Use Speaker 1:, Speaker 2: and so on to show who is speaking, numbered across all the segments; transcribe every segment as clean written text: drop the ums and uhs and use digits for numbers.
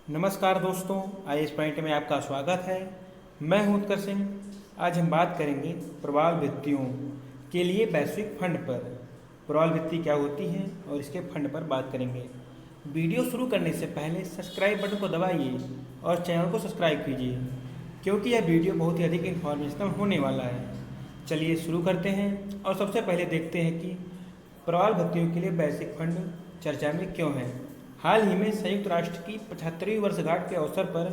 Speaker 1: नमस्कार दोस्तों, IAS point में आपका स्वागत है। मैं हूं उत्कर्ष सिंह। आज हम बात करेंगे प्रवाल वृत्तियों के लिए वैश्विक फंड पर। प्रवाल वृत्ति क्या होती है और इसके फंड पर बात करेंगे। वीडियो शुरू करने से पहले सब्सक्राइब बटन को दबाइए और चैनल को सब्सक्राइब कीजिए, क्योंकि यह वीडियो बहुत ही अधिक इन्फॉर्मेशनल होने वाला है। चलिए शुरू करते हैं और सबसे पहले देखते हैं कि प्रवाल वृत्तियों के लिए वैश्विक फंड चर्चा में क्यों है। हाल ही में संयुक्त राष्ट्र की 75वीं वर्षगांठ के अवसर पर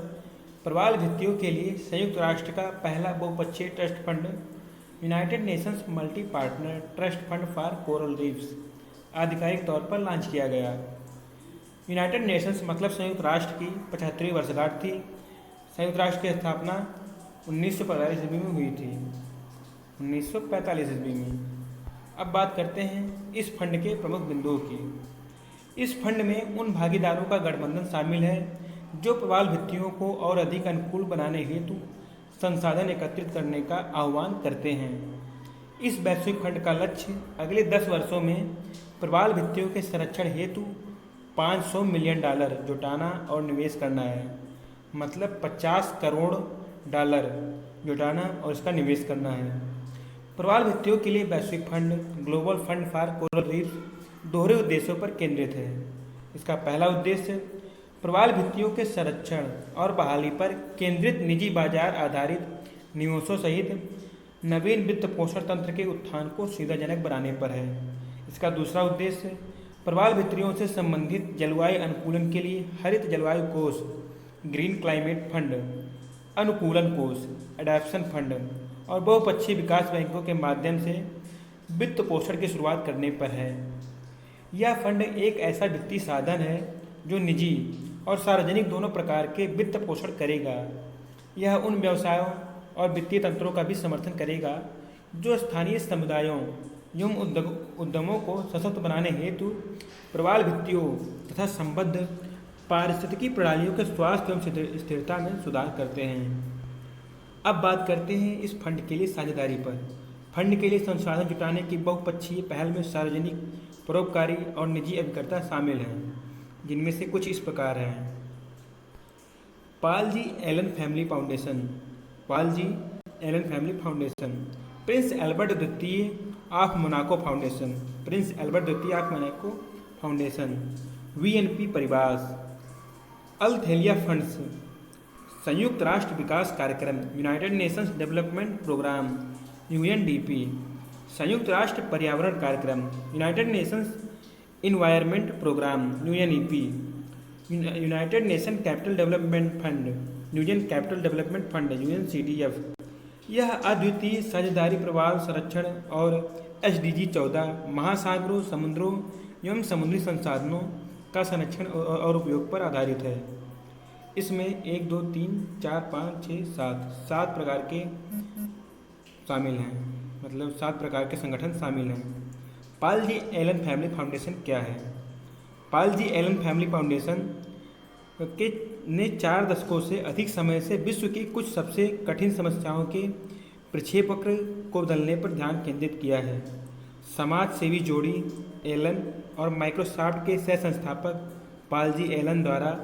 Speaker 1: प्रवाल वृत्तियों के लिए संयुक्त राष्ट्र का पहला बहुपक्षीय trust fund United Nations multi partner trust fund for coral reefs आधिकारिक तौर पर लॉन्च किया गया। यूनाइटेड नेशंस मतलब संयुक्त राष्ट्र की 75वीं वर्षगांठ थी। संयुक्त राष्ट्र की स्थापना 1945 ईस्वी में हुई थी। 1945 ईस्वी में। अब बात करते हैं इस फंड के प्रमुख बिंदुओं की। इस फंड में उन भागीदारों का गठबंधन शामिल है जो प्रवाल वृत्तियों को और अधिक अनुकूल बनाने हेतु संसाधन एकत्रित करने का आह्वान करते हैं। इस वैश्विक फंड का लक्ष्य अगले 10 वर्षों में प्रवाल वृत्तियों के संरक्षण हेतु $500 मिलियन जुटाना और निवेश करना है। मतलब $50 करोड़ जुटाना और इसका निवेश करना है। प्रवाल वृत्तियों के लिए वैश्विक fund global fund for coral reefs दोहरे उद्देश्यों पर केंद्रित है। इसका पहला उद्देश्य प्रवाल वृत्तियों के संरक्षण और बहाली पर केंद्रित निजी बाजार आधारित निवेशों सहित नवीन वित्त पोषण तंत्र के उत्थान को सुविधाजनक बनाने पर है। इसका दूसरा उद्देश्य प्रवाल वृत्तियों से संबंधित जलवायु अनुकूलन के लिए हरित जलवायु कोष, ग्रीन क्लाइमेट फंड, अनुकूलन कोष, एडैप्शन फंड और बहुपक्षीय विकास बैंकों के माध्यम से वित्त पोषण की शुरुआत करने पर है। यह फंड एक ऐसा वित्तीय साधन है जो निजी और सार्वजनिक दोनों प्रकार के वित्त पोषण करेगा। यह उन व्यवसायों और वित्तीय तंत्रों का भी समर्थन करेगा जो स्थानीय समुदायों एवं उद्यमों को सशक्त बनाने हेतु प्रवाल वृत्तियों तथा संबद्ध पारिस्थितिकी प्रणालियों के स्वास्थ्य एवं स्थिरता में सुधार करते हैं। अब बात करते हैं इस फंड के लिए साझेदारी पर। फंड के लिए संसाधन जुटाने की बहुपक्षीय पहल में सार्वजनिक, परोपकारी और निजी अभिकर्ता शामिल हैं, जिनमें से कुछ इस प्रकार हैं। Paul G Allen Family Foundation, Paul G Allen Family Foundation, Prince Albert द्वितीय of Monaco Foundation, Prince Albert द्वितीय ऑफ मोनाको फाउंडेशन, वीएनपी परिवार, अल थेलिया फंड्स, संयुक्त राष्ट्र विकास कार्यक्रम, United Nations Development Programme, UNDP, संयुक्त राष्ट्र पर्यावरण कार्यक्रम, United Nations Environment Programme, UNEP, United Nation Capital Development Fund, UN Capital Development Fund, UNCDF. यह अद्वितीय साझेदारी प्रवाल संरक्षण और एसडीजी 14 महासागरों, समुद्रों एवं समुद्री संसाधनों का संरक्षण और उपयोग पर आधारित है। इसमें 1, 2, 3, 4, 5, 6, 7 प्रकार के शामिल हैं, मतलब 7 प्रकार के संगठन शामिल हैं। Paul G Allen Family foundation क्या है? Paul G Allen Family foundation के ने 4 दशकों से अधिक समय से विश्व की कुछ सबसे कठिन समस्याओं के प्रक्षेपवक्र को बदलने पर ध्यान केंद्रित किया है। समाज सेवी जोड़ी एलन और माइक्रोसॉफ्ट के सह संस्थापक पॉल जी एलन द्वारा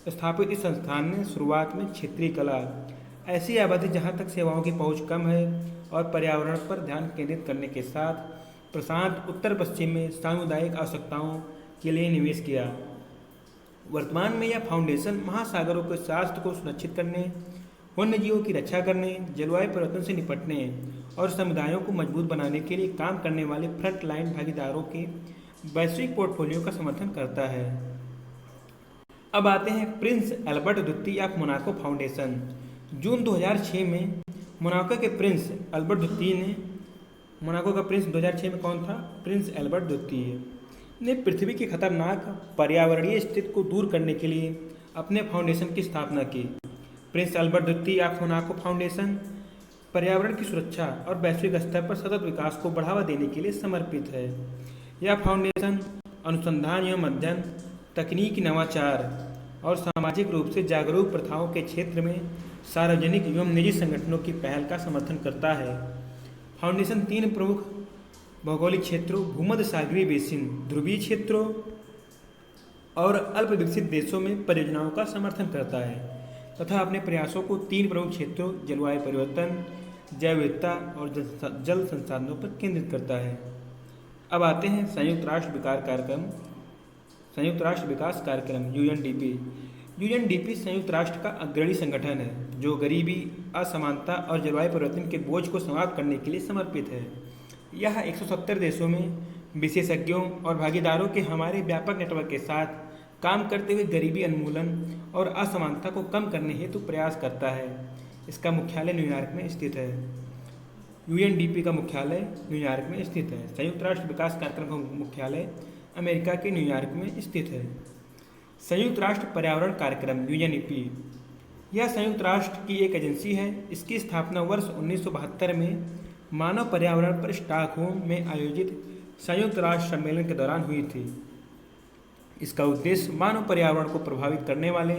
Speaker 1: स्थापित इस संस्थान ने शुरुआत में क्षेत्रीय कला, ऐसी आबादी जहां तक सेवाओं की पहुंच कम है और पर्यावरण पर ध्यान केंद्रित करने के साथ प्रशांत उत्तर पश्चिम में सामुदायिक आवश्यकताओं के लिए निवेश किया। वर्तमान में यह फाउंडेशन महासागरों के स्वास्थ्य को सुरक्षित करने, वन्यजीवों की रक्षा करने, जलवायु परिवर्तन से निपटने और समुदायों को मजबूत बनाने के लिए काम करने वाले फ्रंट लाइन भागीदारों के वैश्विक पोर्टफोलियो का समर्थन करता है। अब आते हैं प्रिंस एल्बर्ट द्वितीय ऑफ मोनाको फाउंडेशन। जून 2006 में मोनाको के प्रिंस एल्बर्ट द्वितीय ने, मोनाको का प्रिंस 2006 में कौन था? प्रिंस एल्बर्ट द्वितीय ने पृथ्वी की खतरनाक पर्यावरणीय स्थिति को दूर करने के लिए अपने फाउंडेशन की स्थापना की। प्रिंस एल्बर्ट द्वितीय ऑफ मोनाको फाउंडेशन पर्यावरण की सुरक्षा और वैश्विक स्तर पर सतत विकास को बढ़ावा देने के लिए समर्पित है। यह फाउंडेशन अनुसंधान एवं अध्ययन, तकनीकी नवाचार और सामाजिक रूप से जागरूक प्रथाओं के क्षेत्र में सार्वजनिक एवं निजी संगठनों की पहल का समर्थन करता है। फाउंडेशन 3 प्रमुख भौगोलिक क्षेत्रों, भूमध्य सागरीय बेसिन, ध्रुवीय क्षेत्रों और अल्प विकसित देशों में परियोजनाओं का समर्थन करता है तथा अपने प्रयासों को 3 प्रमुख क्षेत्रों जलवायु परिवर्तन, जैव विविधता और जल संसाधनों पर केंद्रित करता है। अब आते हैं संयुक्त राष्ट्र विकास कार्यक्रम यूएनडीपी। यूएनडीपी संयुक्त राष्ट्र का अग्रणी संगठन है जो गरीबी, असमानता और जलवायु परिवर्तन के बोझ को समाप्त करने के लिए समर्पित है। यह 170 देशों में विशेषज्ञों और भागीदारों के हमारे व्यापक नेटवर्क के साथ काम करते हुए गरीबी उन्मूलन और असमानता को कम करने हेतु प्रयास करता है। इसका मुख्यालय न्यूयॉर्क में स्थित है। यूएनडीपी का मुख्यालय न्यूयॉर्क में स्थित है। संयुक्त राष्ट्र विकास कार्यक्रम का मुख्यालय अमेरिका के न्यूयॉर्क में स्थित है। संयुक्त राष्ट्र पर्यावरण कार्यक्रम यूएनईपी, यह संयुक्त राष्ट्र की एक एजेंसी है। इसकी स्थापना वर्ष 1972 में मानव पर्यावरण पर स्टॉकहोम में आयोजित संयुक्त राष्ट्र सम्मेलन के दौरान हुई थी। इसका उद्देश्य मानव पर्यावरण को प्रभावित करने वाले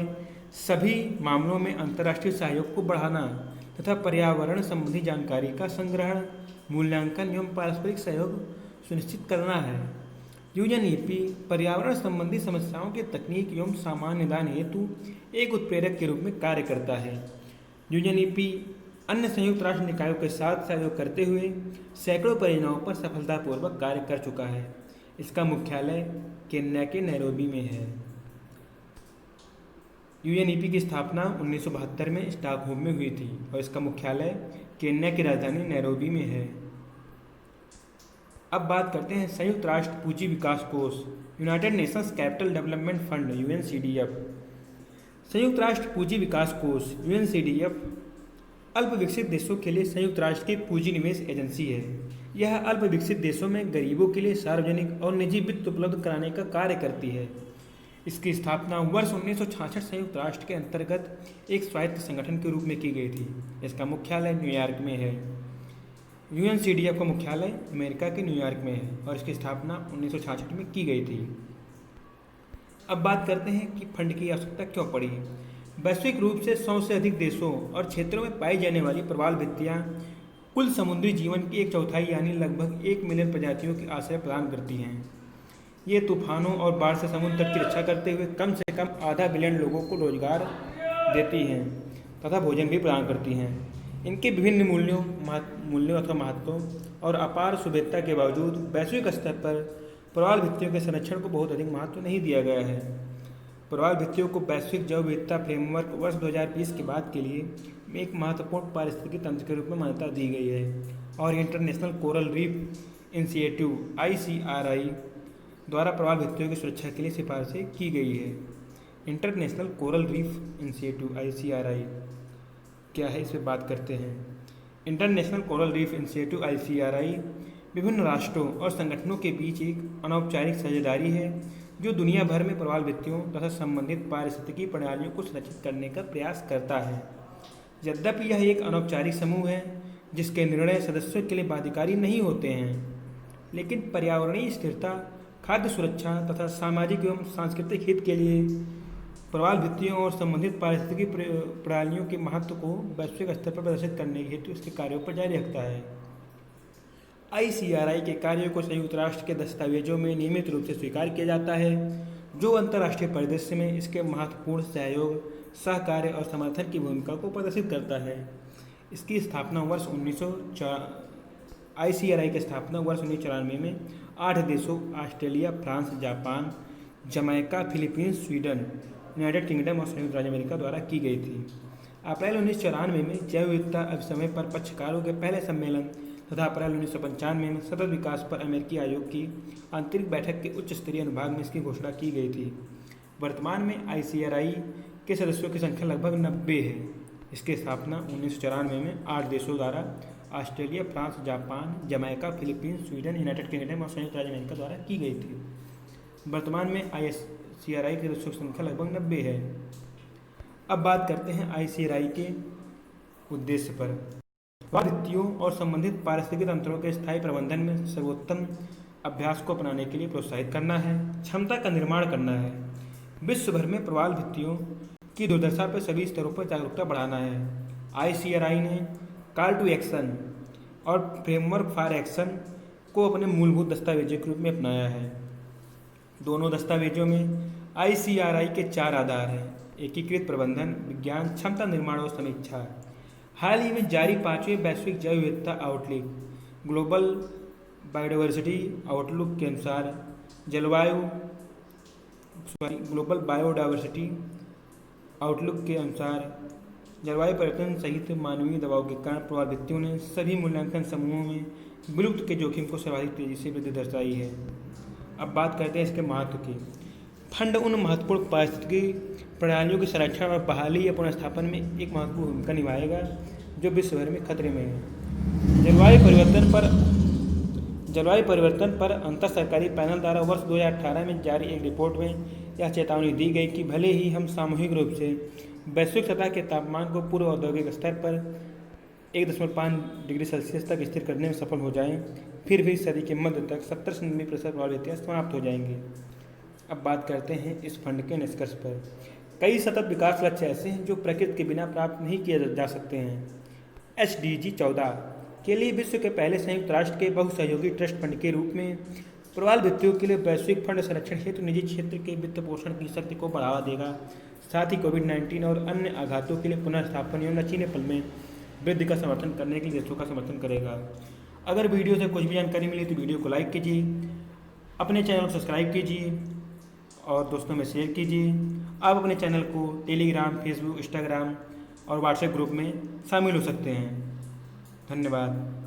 Speaker 1: सभी मामलों में अंतर्राष्ट्रीय सहयोग को बढ़ाना तथा पर्यावरण संबंधी जानकारी का संग्रहण, मूल्यांकन एवं पारस्परिक सहयोग सुनिश्चित करना है। यूएनईपी पर्यावरण संबंधी समस्याओं के तकनीक एवं सामान्य निदान हेतु एक उत्प्रेरक के रूप में कार्य करता है। यूएनईपी अन्य संयुक्त राष्ट्र निकायों के साथ सहयोग करते हुए सैकड़ों परियोजनाओं पर सफलतापूर्वक कार्य कर चुका है। इसका मुख्यालय केन्या के नैरोबी में है। यूएनईपी की स्थापना 1972 में स्टॉकहोम में हुई थी और इसका मुख्यालय केन्या की राजधानी नैरोबी में है। अब बात करते हैं संयुक्त राष्ट्र पूंजी विकास कोष United Nations Capital Development Fund UNCDF. संयुक्त राष्ट्र पूंजी विकास कोष यूएनसीडीएफ अल्प विकसित देशों के लिए संयुक्त राष्ट्र की पूंजी निवेश एजेंसी है। यह अल्प विकसित देशों में गरीबों के लिए सार्वजनिक और निजी वित्त उपलब्ध कराने का कार्य करती है। इसकी स्थापना वर्ष 1966 संयुक्त राष्ट्र के अंतर्गत एक स्वायत्त संगठन के रूप में की गई थी। इसका मुख्यालय न्यूयॉर्क में है। यूएनसीडीएफ का मुख्यालय अमेरिका के न्यूयॉर्क में है और इसकी स्थापना 1966 में की गई थी। अब बात करते हैं कि फंड की आवश्यकता क्यों पड़ी। वैश्विक रूप से 100 से अधिक देशों और क्षेत्रों में पाई जाने वाली प्रवाल भित्तियाँ कुल समुद्री जीवन की 1/4 यानी लगभग 1 मिलियन प्रजातियों की आश्रय प्रदान करती हैं। ये तूफानों और बाढ़ से समुद्र तट की रक्षा करते हुए कम से कम आधा बिलियन लोगों को रोजगार देती हैं तथा भोजन भी प्रदान करती हैं। इनके विभिन्न मूल्यों अथवा महत्वों और अपार सुविधता के बावजूद वैश्विक स्तर पर प्रवाल भित्तियों के संरक्षण को बहुत अधिक महत्व नहीं दिया गया है। प्रवाल भित्तियों को वैश्विक जैव विविधता फ्रेमवर्क वर्ष 2020 के बाद के लिए एक महत्वपूर्ण पारिस्थितिकी तंत्र के रूप में मान्यता दी गई है और international coral reef initiative ICRI द्वारा प्रवाल भित्तियों की सुरक्षा के लिए सिफारिशें की गई है। International coral reef initiative ICRI क्या है, इस पर बात करते हैं। International coral reef initiative ICRI विभिन्न राष्ट्रों और संगठनों के बीच एक अनौपचारिक साझेदारी है जो दुनिया भर में प्रवाल भित्तियों तथा संबंधित पारिस्थितिकी प्रणालियों को संरक्षित करने का प्रयास करता है। यद्यपि यह एक अनौपचारिक समूह है जिसके निर्णय सदस्यों के लिए बाध्यकारी नहीं होते हैं, लेकिन पर्यावरणीय स्थिरता, खाद्य सुरक्षा तथा सामाजिक एवं सांस्कृतिक हित के लिए प्रवाल भित्तियों और संबंधित पारिस्थितिकी प्रणालियों के महत्व को वैश्विक स्तर पर प्रदर्शित करने के हेतु इसके कार्यों पर जारी रखता है। ICRI के कार्यों को संयुक्त राष्ट्र के दस्तावेजों में नियमित रूप से स्वीकार किया जाता है जो अंतर्राष्ट्रीय परिदृश्य में इसके महत्वपूर्ण सहयोग, सहकार्य और समर्थन की भूमिका को प्रदर्शित करता है। इसकी स्थापना वर्ष 1994 ICRI की स्थापना वर्ष 1994 में 8 देशों Australia, France, Japan, Jamaica, Philippines, Sweden, United kingdom और संयुक्त राज्य अमेरिका द्वारा की गई थी। अप्रैल 1994 में जैव विविधता अभिसमय पर पक्षकारों के पहले सम्मेलन तथा अप्रैल 1995 में सतत विकास पर अमेरिकी आयोग की आंतरिक बैठक के उच्च स्तरीय अनुभाग में इसकी घोषणा की गई थी। वर्तमान में ICRI के सदस्यों की संख्या लगभग 90 है। इसकी स्थापना 1994 में 8 देशों द्वारा Australia, France, Japan, Jamaica, Philippines, Sweden, United kingdom और संयुक्त राज्य अमेरिका द्वारा की गई थी। वर्तमान में ICRI के सदस्यों की संख्या लगभग 90 है। अब बात करते हैं ICRI के उद्देश्य पर। प्रवाल भित्तियों और संबंधित पारिस्थितिकी तंत्रों के स्थायी प्रबंधन में सर्वोत्तम अभ्यास को अपनाने के लिए प्रोत्साहित करना है, क्षमता का निर्माण करना है, विश्व भर में प्रवाल भित्तियों की दुर्दशा पर सभी स्तरों पर जागरूकता बढ़ाना है। ICRI ने कॉल टू एक्शन और फ्रेमवर्क फॉर एक्शन को अपने मूलभूत दस्तावेजों के रूप में अपनाया है। दोनों दस्तावेजों में ICRI के 4 आधार हैं: एकीकृत प्रबंधन, विज्ञान, क्षमता निर्माण और समीक्षा। हाल ही में जारी 5वें वैश्विक जैव विविधता आउटलुक ग्लोबल बायोडाइवर्सिटी आउटलुक के अनुसार ग्लोबल बायोडाइवर्सिटी आउटलुक के अनुसार जलवायु परिवर्तन सहित मानवीय दबाव के कारण प्रवाल भित्तियों ने सभी मूल्यांकन समूहों में विलुप्त के जोखिम को सर्वाधिक तेजी से वृद्धि दर्शाई है। अब बात करते हैं इसके महत्व की। फंड उन महत्वपूर्ण पारिस्थितिकी प्रणालियों के संरक्षण और बहाली या पुनर्स्थापन में एक महत्वपूर्ण भूमिका निभाएगा जो विश्व भर में खतरे में है। जलवायु परिवर्तन पर अंतर सरकारी पैनल द्वारा वर्ष 2018 में जारी एक रिपोर्ट में यह चेतावनी दी गई कि भले ही हम सामूहिक रूप से वैश्विक सतह के तापमान को पूर्व औद्योगिक स्तर पर 1.5 डिग्री सेल्सियस तक स्थिर करने में सफल हो जाएं, फिर भी सदी के मध्य तक 70 से 90% प्रभावितियाँ समाप्त हो जाएंगी। अब बात करते हैं इस फंड के निष्कर्ष पर। कई सतत विकास लक्ष्य ऐसे हैं जो प्रकृति के बिना प्राप्त नहीं किए जा सकते हैं। SDG 14 के लिए विश्व के पहले संयुक्त राष्ट्र के बहुसहयोगी ट्रस्ट फंड के रूप में प्रवाल भित्तियों के लिए वैश्विक फंड संरक्षण हेतु निजी क्षेत्र के वित्त पोषण की शक्ति को बढ़ावा देगा। साथ ही कोविड-19 और अन्य आघातों के लिए पुनर्स्थापन एवं लचीलेपन में वृद्धि का समर्थन करने के लिए देशों का समर्थन करेगा। अगर वीडियो से कुछ भी जानकारी मिली तो वीडियो को लाइक कीजिए, अपने चैनल को सब्सक्राइब कीजिए और दोस्तों में शेयर कीजिए। आप अपने चैनल को टेलीग्राम, फेसबुक, इंस्टाग्राम और व्हाट्सएप ग्रुप में शामिल हो सकते हैं। धन्यवाद।